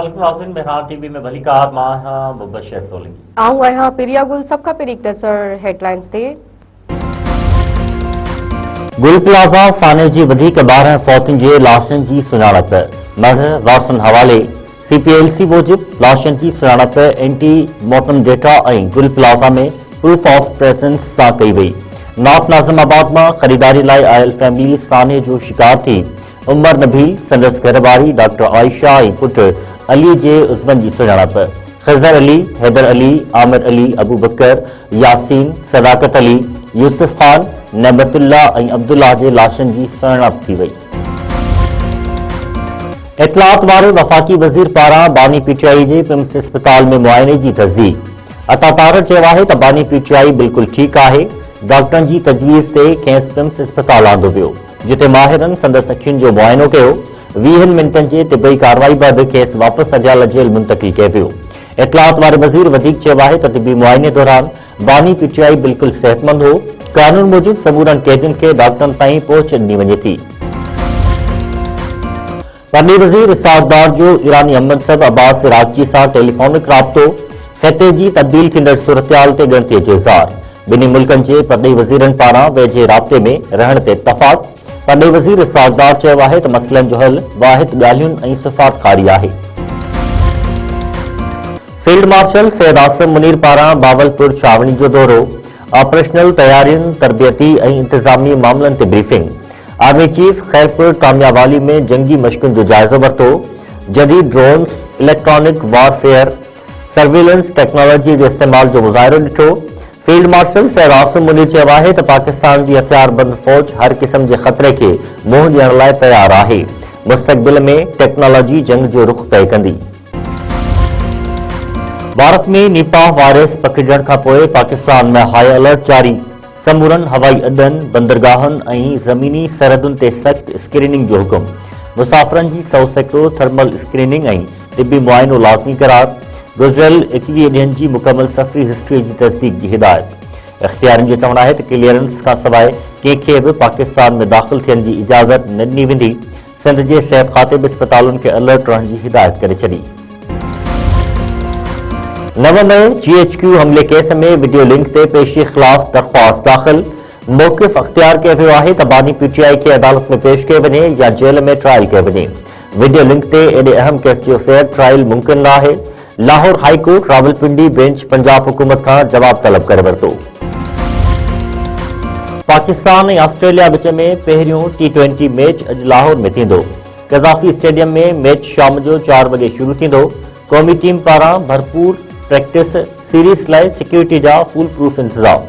अस्सलामुअलैकुम नाज़रीन, बहरान टीवी में भली कार मां मुबशर सोलंकी आऊं आहियां पिरिया गुल। सब खां पहिरीं नज़र हेडलाइंस ते। गुल प्लाज़ा साने जी 12 फौतुनि जे लाशनि जी सुञाणप। मढ़ वासन हवाले CPLC मूजिब लाशनि जी सुञाणप एंटी मोर्टम डेटा ऐं गुल प्लाज़ा में प्रूफ ऑफ प्रेजेंस सां कई वई। नॉर्थ नाज़िमाबाद मां ख़रीदारी लाइ आयल फैमिली साने जो शिकार थी। उमर नबी, संदसि घरवारी डॉक्टर आयशा ऐं पुटु अली जे उज़वनि जी सुञाणप। ख़ज़र अली, हैदर अली, आमिर अली, अबू बकर, यासीन, सदाकत अली, यूसुफ ख़ान, नबतुल्ला ऐं अब्दुल्ला जे लाशनि जी सुञाणप थी वई। इतलात वारे वफ़ाक़ी वज़ीर पारां बानी PTI जे पिम्स इस्पताल में मुआइने जी तस्दीक़। अता तारड़ चयो आहे त बानी PTI बिल्कुलु ठीकु आहे। डॉक्टरनि जी तजवीज़ ते खेसि पिम्स इस्पताल आंदो वियो, जिते माहिरनि संदसि अखियुनि जो मुआइनो कयो। 20 मिंटनि जे तिबई कार्रवाई बैदि खेसि वापसि अडियाल जेल मुंतक़िल कयो वियो। इतलात वारे वज़ीर वधीक चयो आहे त तिबी मुआइने दौरान बानी PTI बिल्कुलु सेहतमंद हो। कानून मूजिब समूरनि कैदियुनि खे डॉक्टरनि ताईं पहुच ॾिनी वञे थी। वॾे वज़ीर इसहाक़ डार जो ईरानी हममनसब अब्बास इराक़ची सां टेलीफोनिक राब्तो। ख़िते जी तब्दील थींदड़ सूरतहाल ते ॻणतीअ जो इज़हार। ॿिन्ही मुल्कनि जे परॾेही वज़ीरनि पारां वेझे राब्ते में रहण ते इत्तफ़ाक़। वॾे वज़ीर इसहाक़ डार चयो आहे त मसइलनि जो हल वाहिद ॻाल्हियुनि ऐं सिफ़ातखारी आहे। फील्ड मार्शल सैयद आसिम मुनीर पारां बावलपुर छावनी जो दौरो। ऑपरेशनल तैयारियुनि, तरबियती ऐं इंतज़ामी मामलनि ते ब्रीफिंग। आर्मी चीफ खैरपुर कामयावाली में जंगी मश्कुनि जो जाइज़ो वरितो। जदीद drones, electronic warfare, surveillance technology जे इस्तेमाल जो मुज़ाहिरो ॾिठो। फील्ड मार्शल सैयद आसिम मुनीर चयो आहे त पाकिस्तान जी हथियारबंद फ़ौज हर क़िस्म जे ख़तरे खे मुंहुं ॾियण लाइ तयारु आहे। मुस्तक़बिल में टेक्नोलॉजी जंग जो रुख़ तइ कंदी। भारत में निपाह वायरस पकिड़जण खां पोइ पाकिस्तान में हाई अलर्ट जारी। समूरनि हवाई अॾनि, बंदरगाहनि ऐं ज़मीनी सरहदुनि ते सख़्त स्क्रीनिंग जो हुकुम। मुसाफ़िरनि जी 100 सैकड़ो थर्मल स्क्रीनिंग ऐं तिबी मुआइनो लाज़मी करार। गुज़िरियल 21 ॾींहनि जी मुकमल सफ़री हिस्ट्री जी तस्दीक जी हिदायत। इख़्तियारनि जो चवणु आहे त क्लीयरेंस खां सवाइ कंहिंखे बि पाकिस्तान में दाख़िल थियण जी इजाज़त न ॾिनी वेंदी। सिंध जे सिहत खाते बि इस्पतालुनि खे अलर्ट रहण जी हिदायत करे छॾी। 9 में GHQ हमले केस में वीडियो लिंक ते पेशी ख़िलाफ़ दरख़्वास्त दाख़िल। मौक़िफ़ अख़्तियार कयो वियो आहे त बानी PTI खे अदालत में पेश कयो वञे या जेल में ट्रायल कयो वञे। वीडियो लिंक ते एॾे अहम केस जो फेयर ट्रायल मुमकिन न आहे। Lahore high court Rawalpindi bench Punjab हुकूमत खां जवाब तलब करे वरितो। पाकिस्तान ऐं ऑस्ट्रेलिया विच में पहिरियों T20 मैच अॼु लाहौर में थींदो। कज़ाफ़ी स्टेडियम में मैच शाम जो 4 वॻे शुरू थींदो। क़ौमी टीम पारां भरपूर प्रैक्टिस, सीरीज़ लाइ सिक्योरिटी जा फुल प्रूफ इंतज़ाम।